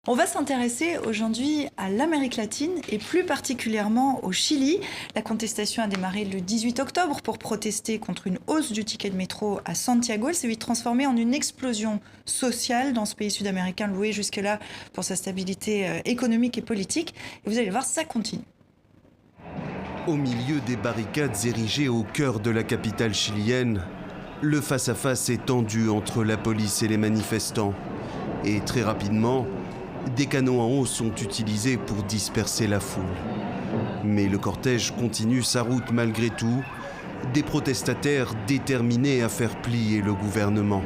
On va s'intéresser aujourd'hui à l'Amérique latine et plus particulièrement au Chili. La contestation a démarré le 18 octobre pour protester contre une hausse du ticket de métro à Santiago. Elle s'est vite transformée en une explosion sociale dans ce pays sud-américain loué jusque-là pour sa stabilité économique et politique. Et vous allez voir, ça continue. Au milieu des barricades érigées au cœur de la capitale chilienne, le face-à-face est tendu entre la police et les manifestants. Et très rapidement, des canons à eau sont utilisés pour disperser la foule. Mais le cortège continue sa route malgré tout, des protestataires déterminés à faire plier le gouvernement.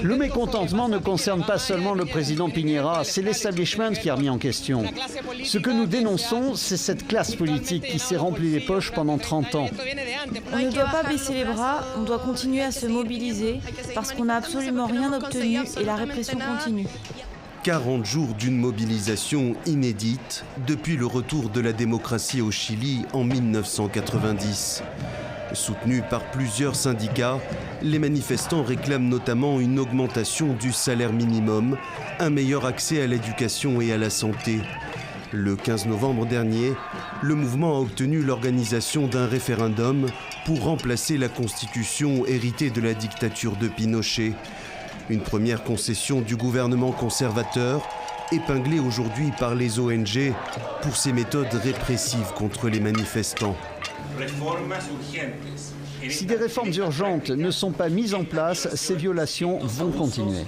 Le mécontentement ne concerne pas seulement le président Piñera, c'est l'establishment qui a remis en question. Ce que nous dénonçons, c'est cette classe politique qui s'est remplie les poches pendant 30 ans. On ne doit pas baisser les bras, on doit continuer à se mobiliser parce qu'on n'a absolument rien obtenu et la répression continue. 40 jours d'une mobilisation inédite depuis le retour de la démocratie au Chili en 1990. Soutenus par plusieurs syndicats, les manifestants réclament notamment une augmentation du salaire minimum, un meilleur accès à l'éducation et à la santé. Le 15 novembre dernier, le mouvement a obtenu l'organisation d'un référendum pour remplacer la constitution héritée de la dictature de Pinochet. Une première concession du gouvernement conservateur, épinglée aujourd'hui par les ONG pour ses méthodes répressives contre les manifestants. Si des réformes urgentes ne sont pas mises en place, ces violations vont continuer.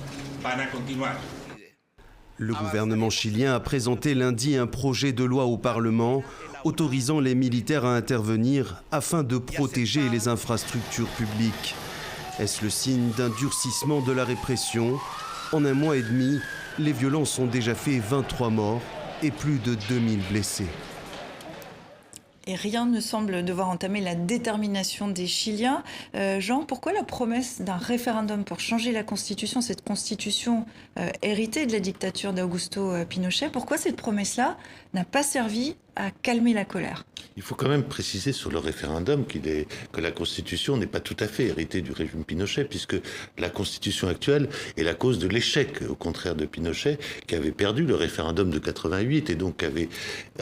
Le gouvernement chilien a présenté lundi un projet de loi au Parlement autorisant les militaires à intervenir afin de protéger les infrastructures publiques. Est-ce le signe d'un durcissement de la répression ? En un mois et demi, les violences ont déjà fait 23 morts et plus de 2000 blessés. Et rien ne semble devoir entamer la détermination des Chiliens. Jean, pourquoi la promesse d'un référendum pour changer la Constitution, cette Constitution héritée de la dictature d'Augusto Pinochet, pourquoi cette promesse-là n'a pas servi à calmer la colère ? Il faut quand même préciser sur le référendum que la Constitution n'est pas tout à fait héritée du régime Pinochet, puisque la Constitution actuelle est la cause de l'échec, au contraire de Pinochet, qui avait perdu le référendum de 88 et donc avait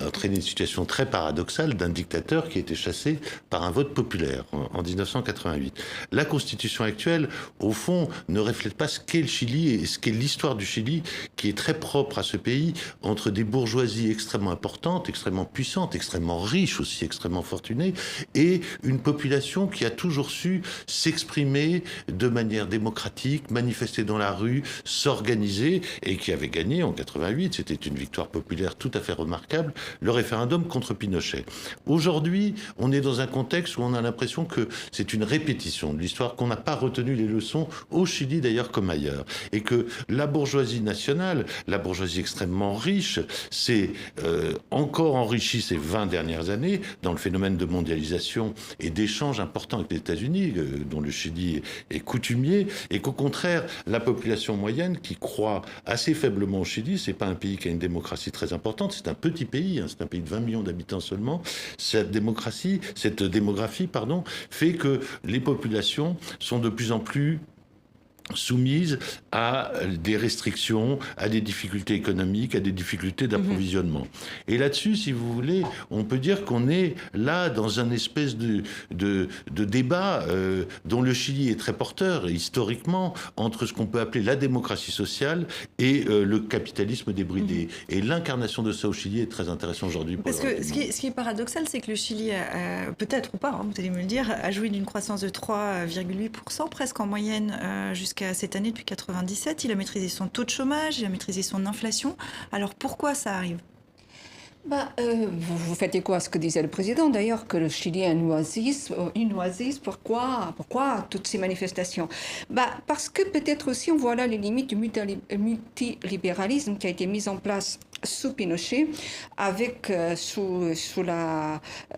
entraîné une situation très paradoxale d'un dictateur qui était chassé par un vote populaire en 1988. La Constitution actuelle, au fond, ne reflète pas ce qu'est le Chili et ce qu'est l'histoire du Chili, qui est très propre à ce pays, entre des bourgeoisies extrêmement importantes, extrêmement puissantes, extrêmement riches aussi, extrêmement fortunée, et une population qui a toujours su s'exprimer de manière démocratique, manifester dans la rue, s'organiser, et qui avait gagné en 88, c'était une victoire populaire tout à fait remarquable, le référendum contre Pinochet. Aujourd'hui, on est dans un contexte où on a l'impression que c'est une répétition de l'histoire, qu'on n'a pas retenu les leçons, au Chili d'ailleurs comme ailleurs, et que la bourgeoisie nationale, la bourgeoisie extrêmement riche, s'est encore enrichie ces 20 dernières années, dans le phénomène de mondialisation et d'échanges importants avec les États-Unis, dont le Chili est coutumier, et qu'au contraire, la population moyenne, qui croît assez faiblement au Chili, c'est pas un pays qui a une démocratie très importante, c'est un petit pays, c'est un pays de 20 millions d'habitants seulement, cette démographie, fait que les populations sont de plus en plus soumises à des restrictions, à des difficultés économiques, à des difficultés d'approvisionnement. Et là-dessus, si vous voulez, on peut dire qu'on est là dans un espèce de débat dont le Chili est très porteur, historiquement, entre ce qu'on peut appeler la démocratie sociale et le capitalisme débridé. Et l'incarnation de ça au Chili est très intéressante aujourd'hui. Parce que ce qui est paradoxal, c'est que le Chili, peut-être ou pas, hein, vous allez me le dire, a joui d'une croissance de 3,8% presque en moyenne jusqu'à cette année depuis 1997. Il a maîtrisé son taux de chômage, il a maîtrisé son inflation. Alors pourquoi ça arrive ? Vous faites écho à ce que disait le président, d'ailleurs, que le Chili est une oasis. Pourquoi toutes ces manifestations ? Parce que peut-être aussi on voit là les limites du multilibéralisme qui a été mis en place sous Pinochet,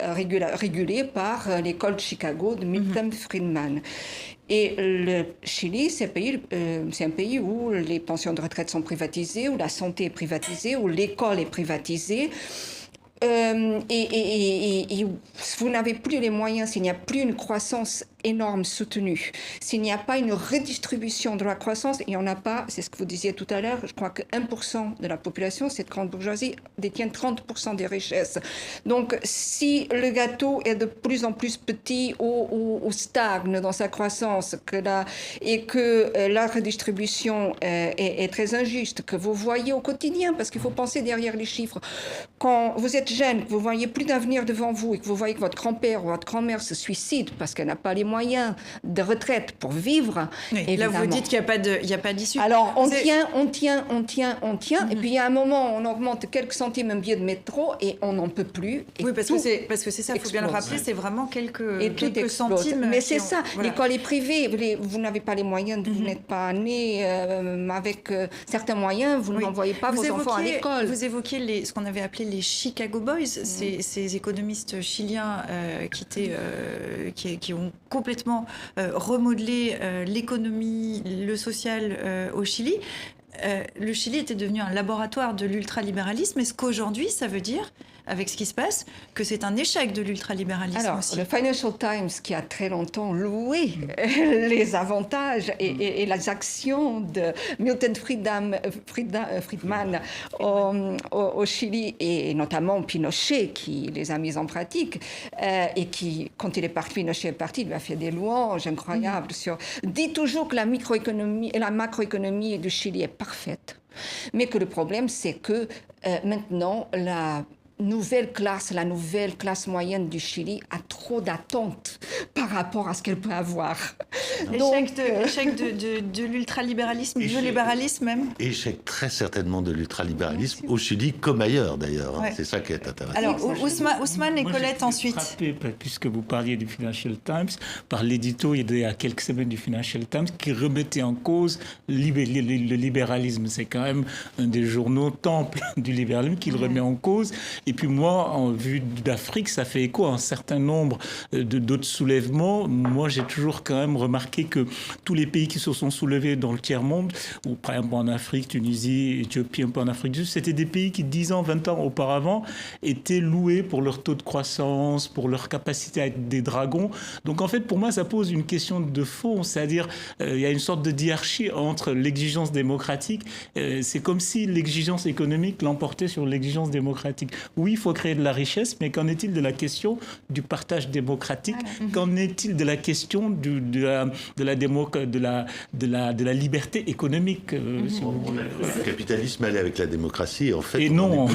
régulé par l'école de Chicago de Milton Friedman. Et le Chili, c'est un pays où les pensions de retraite sont privatisées, où la santé est privatisée, où l'école est privatisée. Et vous n'avez plus les moyens, s'il n'y a plus une croissance énorme soutenu, s'il n'y a pas une redistribution de la croissance, il n'y en a pas, c'est ce que vous disiez tout à l'heure, je crois que 1% de la population, cette grande bourgeoisie, détient 30% des richesses. Donc, si le gâteau est de plus en plus petit ou stagne dans sa croissance, et que la redistribution est très injuste, que vous voyez au quotidien, parce qu'il faut penser derrière les chiffres, quand vous êtes jeune, que vous voyez plus d'avenir devant vous et que vous voyez que votre grand-père ou votre grand-mère se suicide parce qu'elle n'a pas les moyens de retraite pour vivre. Oui, là, vous dites qu'il n'y a pas d'issue. Alors, on tient, et puis il y a un moment, on augmente quelques centimes un billet de métro et on n'en peut plus. Oui, parce que c'est ça, il faut bien le rappeler, c'est vraiment quelques centimes. Mais c'est ça, voilà. L'école est privée, vous n'avez pas les moyens, vous n'êtes pas né avec certains moyens, vous n'envoyez pas vos enfants à l'école. Vous évoquiez ce qu'on avait appelé les Chicago Boys, ces économistes chiliens qui ont complètement remodelé l'économie, le social au Chili. Le Chili était devenu un laboratoire de l'ultralibéralisme. Est-ce qu'aujourd'hui, ça veut dire, avec ce qui se passe, que c'est un échec de l'ultralibéralisme Alors, aussi? le Financial Times, qui a très longtemps loué les avantages et les actions de Milton Friedman au Chili, et notamment Pinochet, qui les a mis en pratique, et qui, quand il est parti, Pinochet est parti, il lui a fait des louanges incroyables dit toujours que la microéconomie et la macroéconomie du Chili est parfaite, mais que le problème, c'est que maintenant, la nouvelle classe moyenne du Chili a trop d'attentes par rapport à ce qu'elle peut avoir. Échec de l'ultralibéralisme, du libéralisme même. Échec très certainement de l'ultralibéralisme au Chili comme ailleurs d'ailleurs. Ouais. C'est ça qui est intéressant. Alors Ousmane et Colette ensuite. Frappé, puisque vous parliez du Financial Times, par l'édito il y a quelques semaines du Financial Times qui remettait en cause le libéralisme. C'est quand même un des journaux temples du libéralisme qui le remet en cause. Et puis moi, en vue d'Afrique, ça fait écho à un certain nombre d'autres soulèvements. Moi, j'ai toujours quand même remarqué que tous les pays qui se sont soulevés dans le tiers-monde, ou par exemple en Afrique, Tunisie, Éthiopie, un peu en Afrique du Sud, c'était des pays qui 10 ans, 20 ans auparavant étaient loués pour leur taux de croissance, pour leur capacité à être des dragons. Donc en fait, pour moi, ça pose une question de fond, c'est-à-dire il y a une sorte de diarchie entre l'exigence démocratique. C'est comme si l'exigence économique l'emportait sur l'exigence démocratique. Oui, il faut créer de la richesse, mais qu'en est-il de la question du partage démocratique? Qu'en est-il de la question de la liberté économique Le capitalisme allait avec la démocratie, en fait, et non,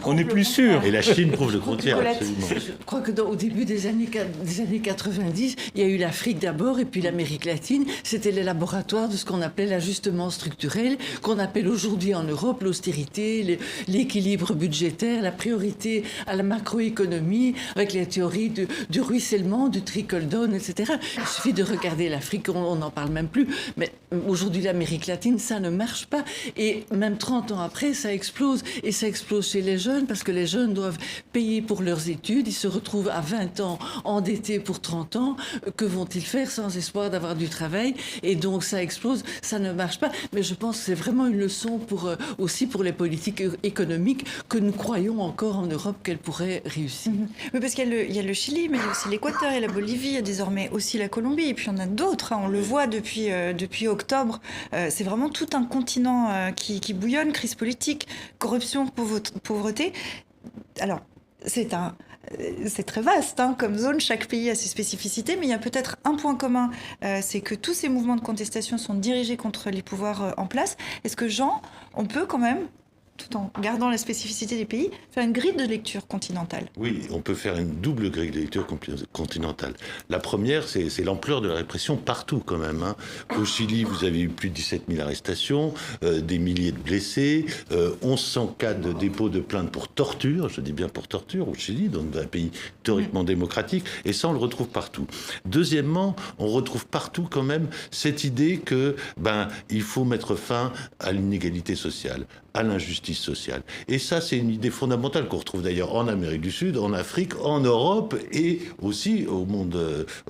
on n'est plus sûr. Et la Chine prouve le contraire, absolument. Je crois que au début des années 90, il y a eu l'Afrique d'abord et puis l'Amérique latine. C'était les laboratoires de ce qu'on appelait l'ajustement structurel, qu'on appelle aujourd'hui en Europe l'austérité, l'équilibre budgétaire, la priorité à la macroéconomie, avec les théories du ruissellement, du trickle-down, etc. Il suffit de regarder l'Afrique, on n'en parle même plus. Mais aujourd'hui, l'Amérique latine, ça ne marche pas. Et même 30 ans après, ça explose. Et ça explose chez les jeunes, parce que les jeunes doivent payer pour leurs études. Ils se retrouvent à 20 ans endettés pour 30 ans. Que vont-ils faire sans espoir d'avoir du travail? Et donc, ça explose, ça ne marche pas. Mais je pense que c'est vraiment une leçon aussi pour les politiques économiques que nous croyons encore en Europe qu'elle pourrait réussir. Oui, parce qu'il y a le Chili, mais il y a aussi l'Équateur, il y a la Bolivie, il y a désormais aussi la Colombie, et puis il y en a d'autres, on le voit depuis octobre. C'est vraiment tout un continent qui bouillonne, crise politique, corruption, pauvreté. Alors, c'est très vaste comme zone, chaque pays a ses spécificités, mais il y a peut-être un point commun, c'est que tous ces mouvements de contestation sont dirigés contre les pouvoirs en place. Est-ce que, Jean, on peut quand même, tout en gardant la spécificité des pays, faire une grille de lecture continentale? Oui, on peut faire une double grille de lecture continentale. La première, c'est l'ampleur de la répression partout quand même. Au Chili, vous avez eu plus de 17 000 arrestations, des milliers de blessés, 1100 cas de dépôt de plainte pour torture, je dis bien pour torture, au Chili, dans un pays théoriquement démocratique, et ça, on le retrouve partout. Deuxièmement, on retrouve partout quand même cette idée que il faut mettre fin à l'inégalité sociale, à l'injustice justice sociale. Et ça, c'est une idée fondamentale qu'on retrouve d'ailleurs en Amérique du Sud, en Afrique, en Europe et aussi au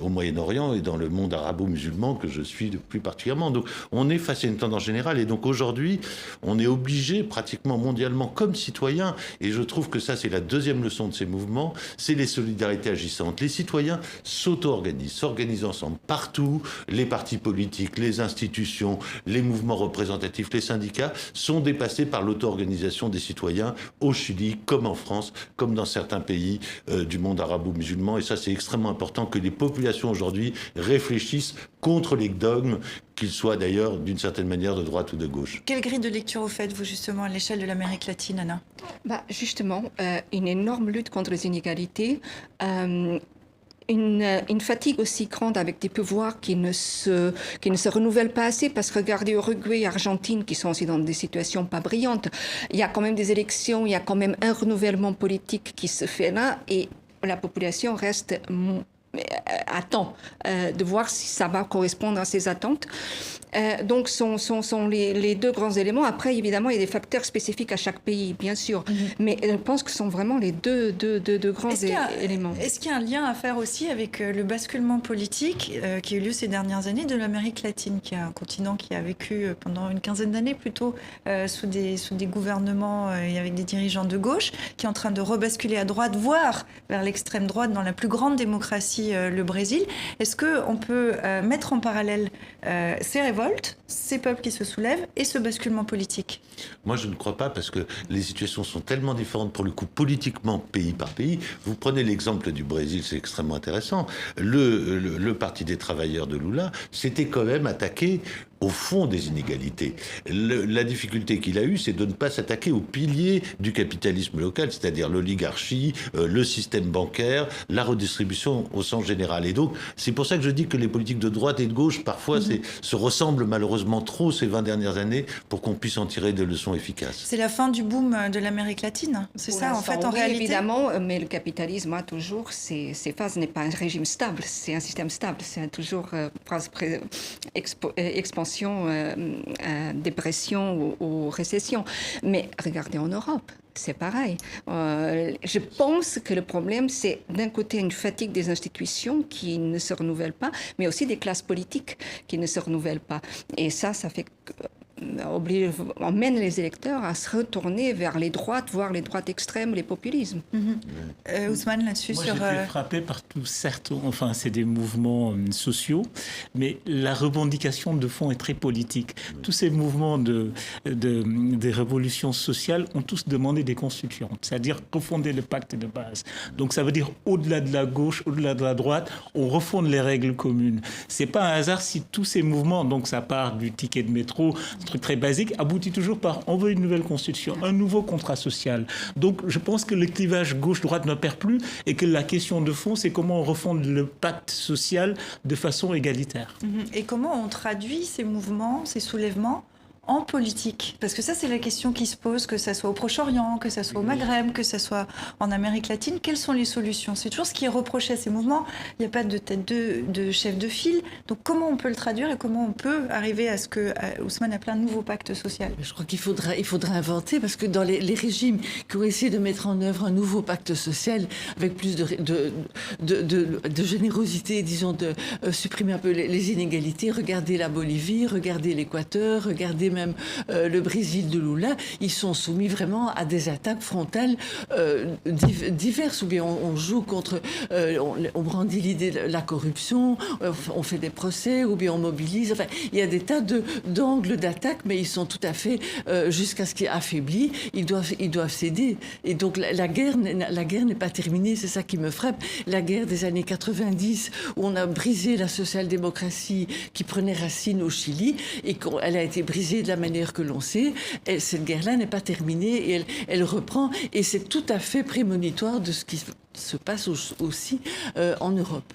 Moyen-Orient et dans le monde arabo-musulman que je suis plus particulièrement. Donc on est face à une tendance générale et donc aujourd'hui, on est obligé pratiquement mondialement comme citoyens, et je trouve que ça c'est la deuxième leçon de ces mouvements, c'est les solidarités agissantes. Les citoyens s'auto-organisent, s'organisent ensemble partout, les partis politiques, les institutions, les mouvements représentatifs, les syndicats sont dépassés par l'auto-organisation des citoyens au Chili, comme en France, comme dans certains pays du monde arabo-musulman. Et ça, c'est extrêmement important que les populations aujourd'hui réfléchissent contre les dogmes, qu'ils soient d'ailleurs d'une certaine manière de droite ou de gauche. Quelle grille de lecture vous faites, vous, justement, à l'échelle de l'Amérique latine, Anna? Justement, une énorme lutte contre les inégalités. Une fatigue aussi grande avec des pouvoirs qui ne se renouvellent pas assez, parce que regardez Uruguay et Argentine qui sont aussi dans des situations pas brillantes. Il y a quand même des élections, il y a quand même un renouvellement politique qui se fait là et la population reste attend de voir si ça va correspondre à ses attentes. Donc, sont les deux grands éléments. Après, évidemment, il y a des facteurs spécifiques à chaque pays, bien sûr. Mais je pense que ce sont vraiment les deux grands éléments. Est-ce qu'il y a un lien à faire aussi avec le basculement politique qui a eu lieu ces dernières années de l'Amérique latine, qui est un continent qui a vécu pendant une quinzaine d'années plutôt sous des gouvernements et avec des dirigeants de gauche, qui est en train de rebasculer à droite, voire vers l'extrême droite dans la plus grande démocratie, le Brésil. Est-ce qu'on peut mettre en parallèle ces révoltes, ces peuples qui se soulèvent et ce basculement politique? Moi, je ne crois pas, parce que les situations sont tellement différentes, pour le coup, politiquement, pays par pays. Vous prenez l'exemple du Brésil, c'est extrêmement intéressant. Le Parti des travailleurs de Lula s'était quand même attaqué au fond des inégalités. La difficulté qu'il a eue, c'est de ne pas s'attaquer aux piliers du capitalisme local, c'est-à-dire l'oligarchie, le système bancaire, la redistribution au sens général. Et donc, c'est pour ça que je dis que les politiques de droite et de gauche, parfois, se ressemblent malheureusement trop ces 20 dernières années pour qu'on puisse en tirer des leçons efficaces. C'est la fin du boom de l'Amérique latine, c'est ça, en fait, en réalité? Évidemment, mais le capitalisme a toujours ces phases, n'est pas un régime stable, c'est un système stable, c'est toujours expansion, dépression ou récession. Mais regardez en Europe, c'est pareil. Je pense que le problème, c'est d'un côté une fatigue des institutions qui ne se renouvellent pas, mais aussi des classes politiques qui ne se renouvellent pas. Et ça fait emmène les électeurs à se retourner vers les droites, voire les droites extrêmes, les populismes. Ousmane, là-dessus, Moi, j'ai été frappé par tout, certes, enfin, c'est des mouvements sociaux, mais la revendication de fond est très politique. Tous ces mouvements des révolutions sociales ont tous demandé des constituantes, c'est-à-dire refonder le pacte de base. Donc, ça veut dire, au-delà de la gauche, au-delà de la droite, on refonde les règles communes. C'est pas un hasard si tous ces mouvements, donc ça part du ticket de métro, truc très basique, aboutit toujours par on veut une nouvelle constitution, un nouveau contrat social. Donc je pense que le clivage gauche-droite ne perd plus et que la question de fond, c'est comment on refonde le pacte social de façon égalitaire. Et comment on traduit ces mouvements, ces soulèvements en politique? Parce que ça, c'est la question qui se pose, que ça soit au Proche-Orient, que ça soit au Maghreb, que ça soit en Amérique latine. Quelles sont les solutions? C'est toujours ce qui est reproché à ces mouvements. Il n'y a pas de tête de chef de file. Donc comment on peut le traduire et comment on peut arriver à ce que Ousmane appelle un nouveau pacte social? Je crois qu'il faudra inventer, parce que dans les régimes qui ont essayé de mettre en œuvre un nouveau pacte social avec plus de générosité, disons, de supprimer un peu les inégalités, regardez la Bolivie, regardez l'Équateur, regardez même le Brésil de Lula, ils sont soumis vraiment à des attaques frontales diverses. Ou bien on joue contre, on brandit l'idée de la corruption, on fait des procès, ou bien on mobilise. Enfin, il y a des tas d'angles d'attaque, mais ils sont tout à fait, jusqu'à ce qu'ils affaiblis, ils doivent céder. Et donc la guerre n'est pas terminée, c'est ça qui me frappe. La guerre des années 90, où on a brisé la social-démocratie qui prenait racine au Chili, et qu'elle a été brisée de la manière que l'on sait, cette guerre-là n'est pas terminée et elle reprend. Et c'est tout à fait prémonitoire de ce qui se passe aussi en Europe.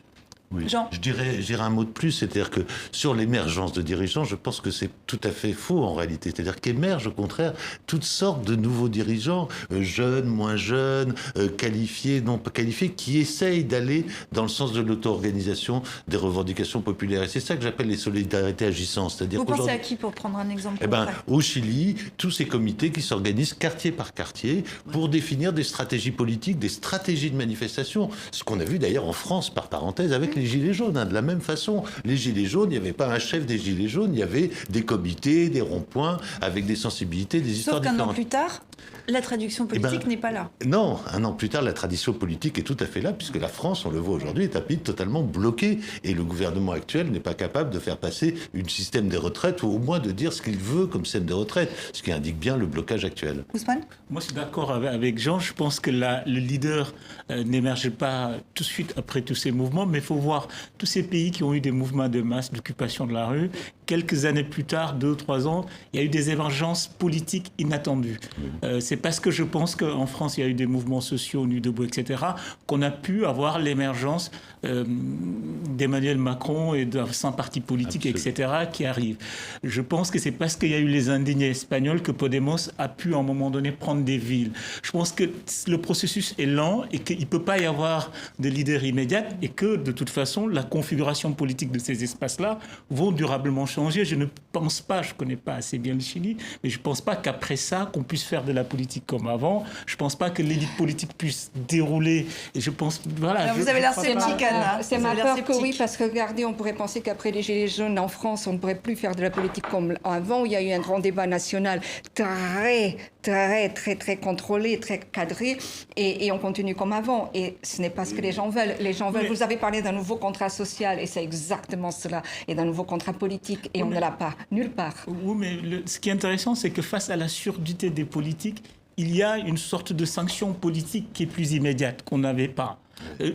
Oui. Jean. Je dirais un mot de plus, c'est-à-dire que sur l'émergence de dirigeants, je pense que c'est tout à fait faux en réalité. C'est-à-dire qu'émergent au contraire toutes sortes de nouveaux dirigeants, jeunes, moins jeunes, qualifiés, non pas qualifiés, qui essayent d'aller dans le sens de l'auto-organisation des revendications populaires. Et c'est ça que j'appelle les solidarités agissantes. C'est-à-dire Vous pensez à qui pour prendre un exemple concret ? Au Chili, tous ces comités qui s'organisent quartier par quartier pour définir des stratégies politiques, des stratégies de manifestation. Ce qu'on a vu d'ailleurs en France, par parenthèse, avec les Gilets jaunes. De la même façon, les Gilets jaunes, il n'y avait pas un chef des Gilets jaunes, il y avait des comités, des ronds-points, avec des sensibilités, des histoires différentes. Sauf qu'un an plus tard, la traduction politique n'est pas là. Non, un an plus tard, la tradition politique est tout à fait là, puisque la France, on le voit aujourd'hui, est un pays totalement bloqué. Et le gouvernement actuel n'est pas capable de faire passer un système des retraites, ou au moins de dire ce qu'il veut comme système de retraite, ce qui indique bien le blocage actuel. Ousmane ? Moi, je suis d'accord avec Jean. Je pense que le leader n'émerge pas tout de suite après tous ces mouvements, mais il faut voir tous ces pays qui ont eu des mouvements de masse d'occupation de la rue. Quelques années plus tard, 2 ou 3 ans, il y a eu des émergences politiques inattendues. C'est parce que je pense qu'en France, il y a eu des mouvements sociaux, Nuit debout, etc., qu'on a pu avoir l'émergence d'Emmanuel Macron et d'un parti politique, etc., qui arrive. Je pense que c'est parce qu'il y a eu les indignés espagnols que Podemos a pu, à un moment donné, prendre des villes. Je pense que le processus est lent et qu'il ne peut pas y avoir de leader immédiat et que, de toute façon, la configuration politique de ces espaces-là vont durablement changer. Je ne pense pas, je ne connais pas assez bien le Chili, mais je ne pense pas qu'après ça, qu'on puisse faire de la politique comme avant. Je ne pense pas que l'élite politique puisse dérouler. Et je pense, voilà. Alors vous avez l'air sceptique, Anna. C'est ma peur que oui, parce que regardez, on pourrait penser qu'après les Gilets jaunes en France, on ne pourrait plus faire de la politique comme avant. Il y a eu un grand débat national très contrôlé, très cadré, et on continue comme avant. Et ce n'est pas ce que les gens veulent. Les gens veulent. Vous avez parlé d'un nouveau contrat social, et c'est exactement cela, et d'un nouveau contrat politique, et on ne l'a pas nulle part. Oui, mais ce qui est intéressant, c'est que face à la surdité des politiques, il y a une sorte de sanction politique qui est plus immédiate, qu'on n'avait pas.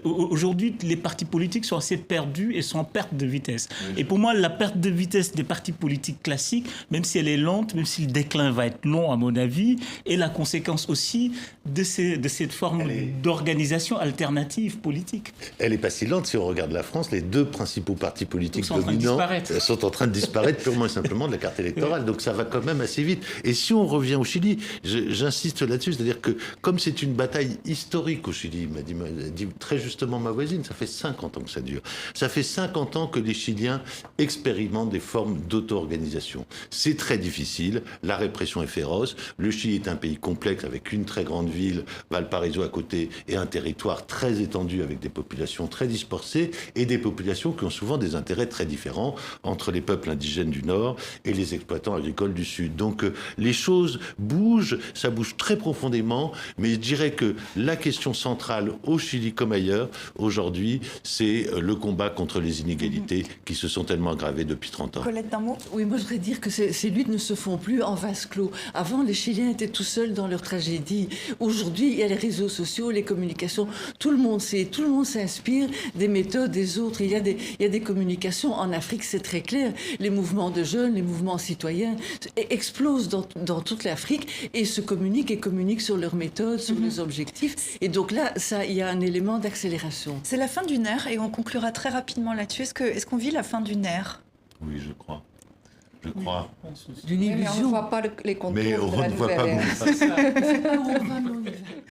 Aujourd'hui, les partis politiques sont assez perdus et sont en perte de vitesse. Et pour moi, la perte de vitesse des partis politiques classiques, même si elle est lente, même si le déclin va être long, à mon avis, est la conséquence aussi de cette forme d'organisation alternative politique. Elle n'est pas si lente. Si on regarde la France, les 2 principaux partis politiques dominants sont en train de disparaître purement et simplement de la carte électorale. Donc ça va quand même assez vite. Et si on revient au Chili, j'insiste là-dessus, c'est-à-dire que comme c'est une bataille historique au Chili, m'a dit très justement ma voisine, ça fait 50 ans que ça dure. Ça fait 50 ans que les Chiliens expérimentent des formes d'auto-organisation. C'est très difficile, la répression est féroce, le Chili est un pays complexe avec une très grande ville, Valparaiso à côté, et un territoire très étendu avec des populations très dispersées et des populations qui ont souvent des intérêts très différents entre les peuples indigènes du Nord et les exploitants agricoles du Sud. Donc les choses bougent, ça bouge très profondément, mais je dirais que la question centrale au Chili comme ailleurs, aujourd'hui, c'est le combat contre les inégalités qui se sont tellement aggravées depuis 30 ans. Colette, d'un mot ? Oui, moi je voudrais dire que ces luttes ne se font plus en vase clos. Avant, les Chiliens étaient tout seuls dans leur tragédie. Aujourd'hui, il y a les réseaux sociaux, les communications. Tout le monde sait, tout le monde s'inspire des méthodes des autres. Il y a des communications. En Afrique, c'est très clair. Les mouvements de jeunes, les mouvements citoyens explosent dans toute l'Afrique et se communiquent sur leurs méthodes, sur les objectifs. Et donc là, il y a un élément d'accélération. C'est la fin d'une ère et on conclura très rapidement là-dessus. Est-ce qu'on vit la fin d'une ère ? Oui, je crois. Je crois. D'une illusion. Mais on ne voit pas les contours mais de on la ne voit nouvelle pas ère. beaucoup.